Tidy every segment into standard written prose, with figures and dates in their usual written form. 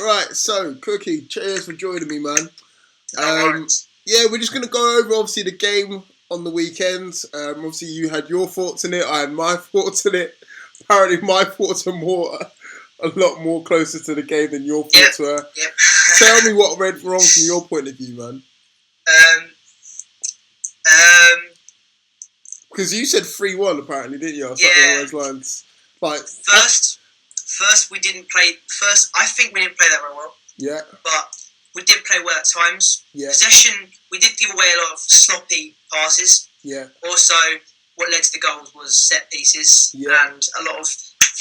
Right, so Cookie, cheers for joining me, man. Right. Yeah, we're just gonna go over obviously the game on the weekend. Obviously you had your thoughts in it, I had my thoughts in it. Apparently my thoughts are a lot more closer to the game than your thoughts were. Yep. Tell me what went wrong from your point of view, man. Because you said 3-1 apparently, didn't you? Or something along those lines. Like First we didn't play. I think we didn't play that very well. Yeah. But we did play well at times. Yeah. Possession, we did give away a lot of sloppy passes. Yeah. Also, what led to the goals was set pieces and a lot of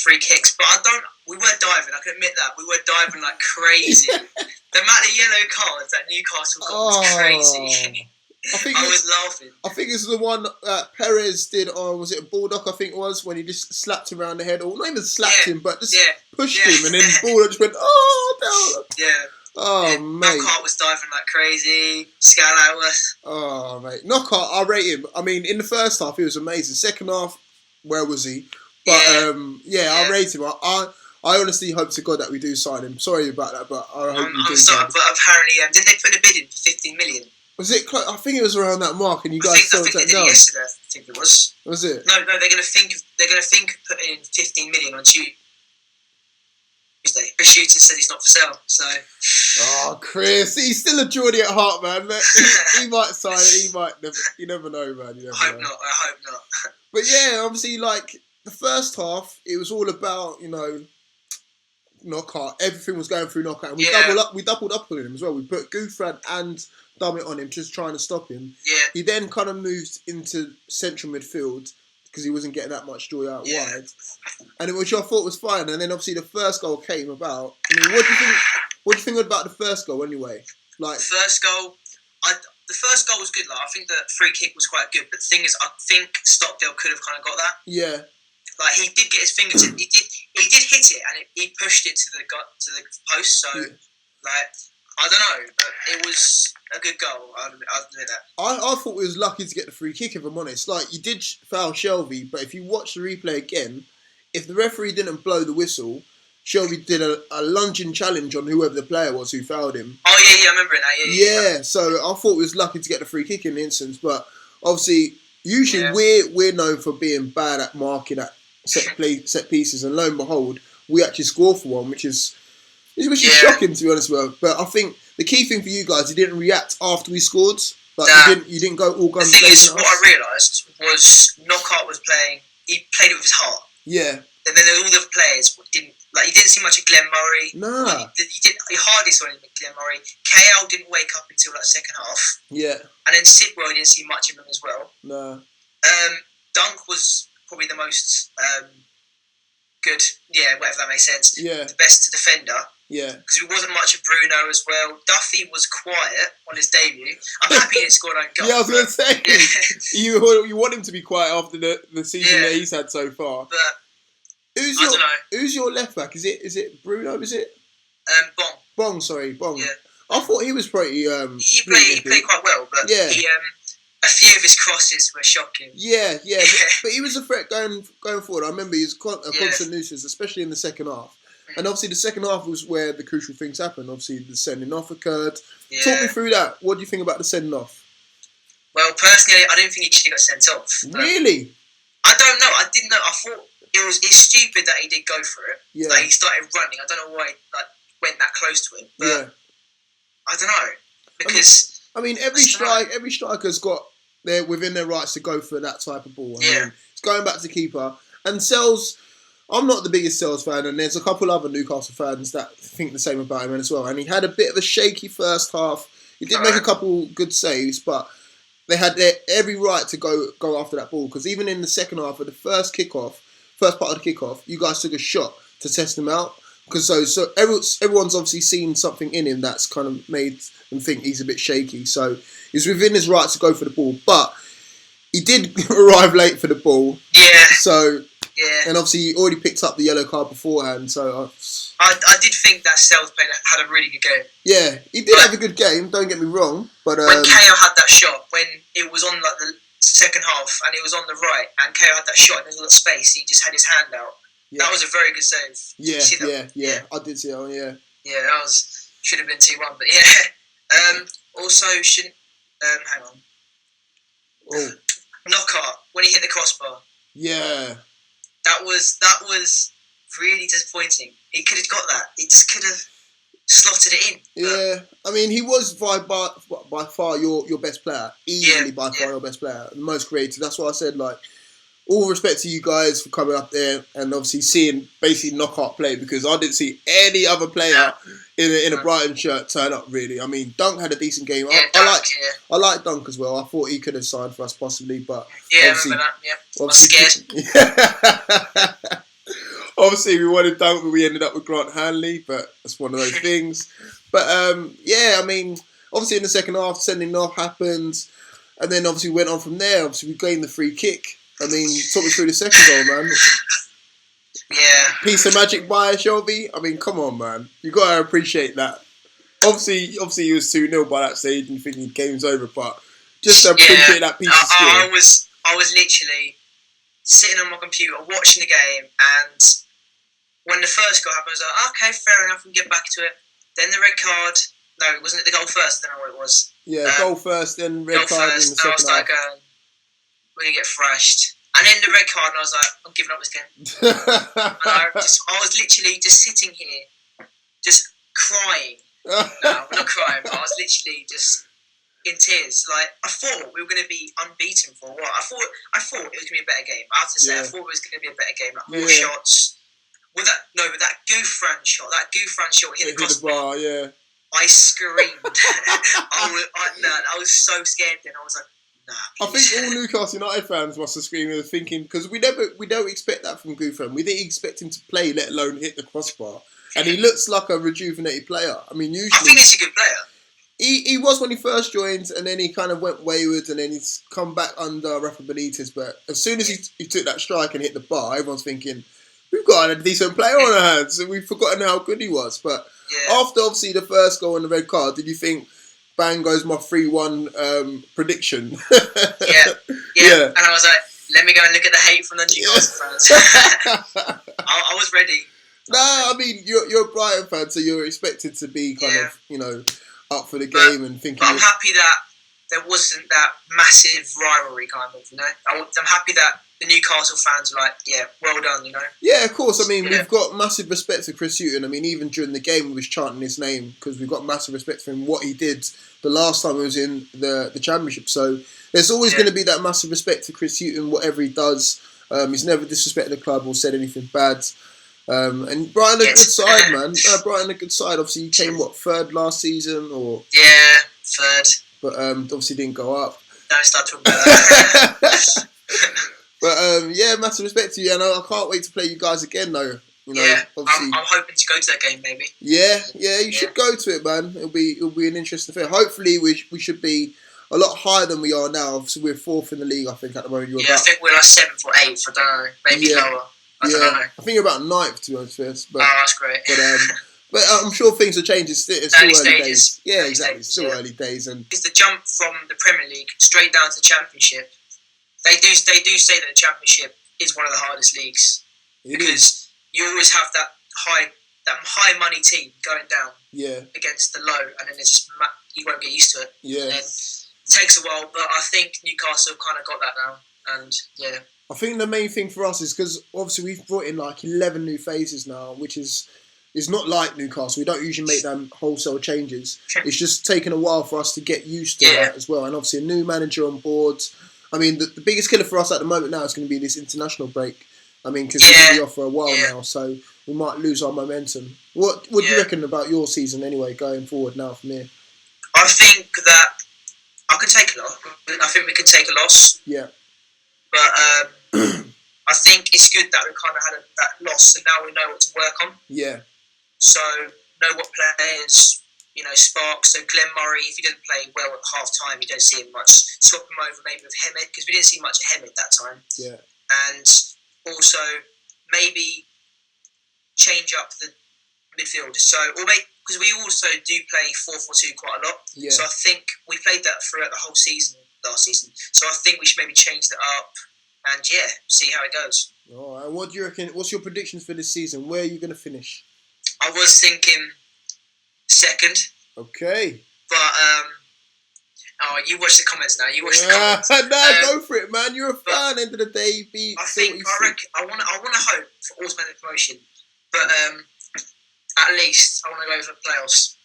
free kicks. But we were diving. I can admit that we were diving like crazy. The amount of yellow cards that Newcastle got was crazy. I was laughing. I think it's the one that Perez did on, was it a Bulldog, I think it was, when he just slapped him around the head, or not even slapped him, but just pushed him, and then Bulldog just went, oh, down. Yeah. Oh, mate. Knockout was diving like crazy. Scalawas. Oh, mate. Knockout, I rate him. I mean, in the first half, he was amazing. Second half, where was he? But, I rate him. I honestly hope to God that we do sign him. Sorry about that, but I hope we do sign him. But apparently, didn't they put a bid in for 15 million? Was it close? I think it was around that mark, and you guys still took it down. Yesterday, I think it was. Was it? No, they're going to think of putting in 15 million on Tuesday. Chris Hughton said he's not for sale, so. Oh, Chris, he's still a Geordie at heart, man. He might sign it. He might never. You never know, man. I hope not. But yeah, obviously, like the first half, it was all about knockout. Everything was going through knockout. And we doubled up on him as well. We put Gouffran and Dummett on him, just trying to stop him. Yeah. He then kind of moved into central midfield because he wasn't getting that much joy out wide, and which I thought was fine. And then obviously the first goal came about. I mean, what do you think? What do you think about the first goal anyway? Like the first goal was good. Like I think the free kick was quite good. But the thing is, I think Stockdale could have kind of got that. Yeah. Like he did get his fingertip. He did hit it, and he pushed it to the post. So like I don't know, but it was a good goal. I'll admit that. I thought we was lucky to get the free kick, if I'm honest. Like, you did foul Shelby, but if you watch the replay again, if the referee didn't blow the whistle, Shelby did a lunging challenge on whoever the player was who fouled him. Oh, yeah, I remember it now. Yeah, so I thought we was lucky to get the free kick in the instance, but obviously, usually we're known for being bad at marking at set pieces, and lo and behold, we actually score for one, which is shocking, to be honest with you. But I think the key thing for you guys, you didn't react after we scored. Like you didn't go all guns blazing. The thing is, what I realised was Knockout was playing. He played it with his heart. Yeah. And then all the other players didn't. Like, you didn't see much of Glenn Murray. No. He hardly saw anything of Glenn Murray. KL didn't wake up until like second half. Yeah. And then Sidwell, you didn't see much of him as well. No. Dunk was probably the most good. Yeah, whatever that makes sense. Yeah. The best defender. Yeah. Because it wasn't much of Bruno as well. Duffy was quiet on his debut. I'm happy he didn't score that goal. Yeah, I was going to say. You want him to be quiet after the season that he's had so far. But I don't know. Who's your left back? Is it Bruno? Is it? Bong. Bong. Yeah. I thought he was pretty. He played quite well, but a few of his crosses were shocking. Yeah. But he was a threat going forward. I remember he was a constant nuisance, especially in the second half. And obviously the second half was where the crucial things happened. Obviously the sending off occurred. Yeah. Talk me through that. What do you think about the sending off? Well, personally, I don't think he should have got sent off. Really? I don't know. I didn't know. I thought it's stupid that he did go for it. Yeah. Like, he started running. I don't know why he went that close to him. But I don't know. Because I mean every striker's got within their rights to go for that type of ball. I mean, it's going back to keeper. And Sells, I'm not the biggest Sells fan, and there's a couple other Newcastle fans that think the same about him as well. And he had a bit of a shaky first half. He did make a couple good saves, but they had every right to go after that ball. Because even in the second half of the first part of the kickoff, you guys took a shot to test him out. Because so everyone's obviously seen something in him that's kind of made them think he's a bit shaky. So he's within his right to go for the ball, but he did arrive late for the ball. Yeah. So. Yeah. And obviously he already picked up the yellow card beforehand, so I did think that Sells had a really good game. Yeah, he did have a good game, don't get me wrong. But when KO had that shot, when it was on like the second half and it was on the right and KO had that shot and there was a little space, he just had his hand out. Yeah. That was a very good save. Yeah. I did see that one, yeah. Yeah, that should have been 2-1, but yeah. Also, shouldn't hang on. Oh, Knockout when he hit the crossbar. Yeah. That was really disappointing. He could have got that. He just could have slotted it in. Yeah, I mean, he was by far your best player. Easily by far your best player. The most creative. That's why I said, like, all respect to you guys for coming up there and obviously seeing basically knockout play, because I didn't see any other player in a Brighton shirt turn up, really. I mean, Dunk had a decent game. I like Dunk as well. I thought he could have signed for us possibly, but I remember that. Yeah, I was scared. Obviously, we wanted Dunk, but we ended up with Grant Hanley. But that's one of those things. But I mean, obviously in the second half, sending off happened, and then obviously we went on from there. Obviously, we gained the free kick. I mean, talk me through the second goal, man. Yeah. Piece of magic by Shelby. I mean, come on, man. You got to appreciate that. Obviously, he was 2-0 by that stage and thinking game's over, but just to appreciate that piece of skill. I was literally sitting on my computer watching the game, and when the first goal happened, I was like, okay, fair enough, we can get back to it. Then the red card. No, wasn't it the goal first? I don't know what it was. Yeah, goal first, then red card in the second half. I was like, we're going to get thrashed. And then the red card, and I was like, I'm giving up this game. And I was literally just sitting here, just crying. No, I'm not crying, but I was literally just in tears. Like, I thought we were going to be unbeaten for a while. I thought it was going to be a better game. I have to say, I thought it was going to be a better game. Like, more shots. With that Gouffran shot hit the crossbar. I screamed. I was so scared then. I was like, nah. I think all Newcastle United fans must have screamed, thinking, because we don't expect that from Gouffran. We didn't expect him to play, let alone hit the crossbar. And he looks like a rejuvenated player. I mean, usually I think he's a good player. He was when he first joined, and then he kind of went wayward, and then he's come back under Rafa Benitez. But as soon as he took that strike and hit the bar, everyone's thinking, we've got a decent player on our hands, and we've forgotten how good he was. But after obviously the first goal and the red card, did you think, bang goes my 3-1 prediction? Yeah. And I was like, let me go and look at the hate from the Newcastle fans. I was ready. No, I mean, you're a Brighton fan, so you're expected to be kind of, up for the game and thinking. But I'm happy that there wasn't that massive rivalry kind of, I'm happy that the Newcastle fans are like, well done, Yeah, of course. I mean, we've got massive respect for Chris Hughton. I mean, even during the game, we was chanting his name because we've got massive respect for him, what he did the last time he was in the Championship. So there's always going to be that massive respect for Chris Hughton, whatever he does. He's never disrespected the club or said anything bad. And Brighton a good side, man. Brighton a good side. Obviously, you came, third last season? Yeah, third. But obviously didn't go up. Don't start talking about that. But massive respect to you, and I can't wait to play you guys again, though. Obviously, I'm hoping to go to that game, maybe. Yeah, you should go to it, man. It'll be an interesting thing. Hopefully, we should be a lot higher than we are now. Obviously, we're fourth in the league, I think, at the moment. I think we're like 7th or 8th. I don't know, maybe lower. I don't know. I think you're about 9th, to be honest with us. But, that's great. But I'm sure things will change. It's still early days. Yeah, exactly. It's still early days, and because the jump from the Premier League straight down to the Championship, they do say that the Championship is one of the hardest leagues because you always have that high money team going down against the low, and then it's you won't get used to it. Yeah, and then it takes a while, but I think Newcastle kind of got that now, and I think the main thing for us is because obviously we've brought in like 11 new faces now, which is not like Newcastle. We don't usually make them wholesale changes. It's just taken a while for us to get used to that as well. And obviously a new manager on board. I mean, the biggest killer for us at the moment now is going to be this international break. I mean, because it's been off for a while now, so we might lose our momentum. What do you reckon about your season anyway, going forward now from here? I think that I can take a loss. I think we can take a loss. Yeah. But I think it's good that we kind of had that loss, and now we know what to work on. Yeah. So know what players, spark. So Glenn Murray, if he doesn't play well at half time, you don't see him much. Swap him over maybe with Hemed, because we didn't see much of Hemed that time. Yeah. And also maybe change up the midfield. So because we also do play 4-4-2 quite a lot. Yeah. So I think we played that throughout the whole season last season. So I think we should maybe change that up and see how it goes. All right. What do you reckon? What's your predictions for this season? Where are you going to finish? I was thinking second. Okay. But oh, you watch the comments now. You watch the comments. Go for it, man. You're a fan. End of the day, I want to hope for automatic promotion, but at least I want to go for playoffs.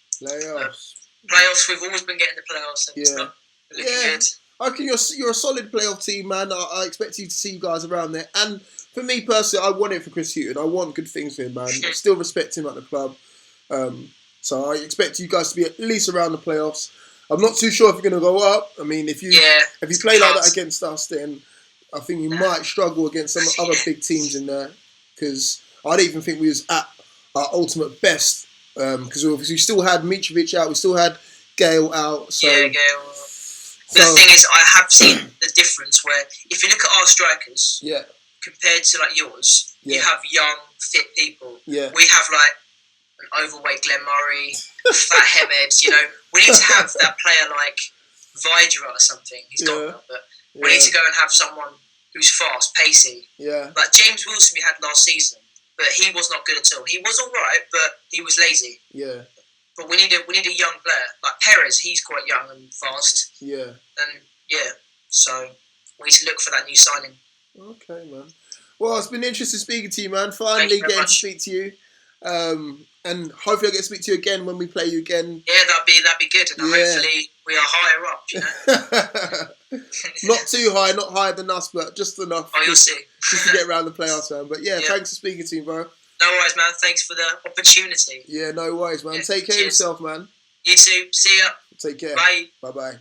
Playoffs. We've always been getting the playoffs, and it's not looking good. I reckon you're a solid playoff team, man. I expect you to see you guys around there. And for me personally, I want it for Chris Hughton. I want good things for him, man. I still respect him at the club. So I expect you guys to be at least around the playoffs. I'm not too sure if you're going to go up. I mean, if you play like that against us, then I think you might struggle against some other big teams in there. Because I don't even think we was at our ultimate best. Because we still had Mitrovic out. We still had Gale out. So. Yeah, Gale. But the thing is, I have seen the difference where if you look at our strikers, compared to like yours, you have young, fit people. Yeah. We have like an overweight Glenn Murray, fat Hemed. You know, we need to have that player like Vidra or something. He's gone now, but we need to go and have someone who's fast, pacey. Yeah. Like James Wilson we had last season, but he was not good at all. He was all right, but he was lazy. Yeah. But we need a young player like Perez. He's quite young and fast. Yeah. And so we need to look for that new signing. Okay, man. Well, it's been interesting speaking to you, man. Finally getting to speak to you, and hopefully I get to speak to you again when we play you again. Yeah, that'd be good, and hopefully we are higher up. You know. Not too high, not higher than us, but just enough. Oh, you'll see. Just to get around the playoffs, man. But thanks for speaking to me, bro. No worries, man. Thanks for the opportunity. Yeah, no worries, man. Take care of yourself, man. You too. See ya. Take care. Bye. Bye-bye.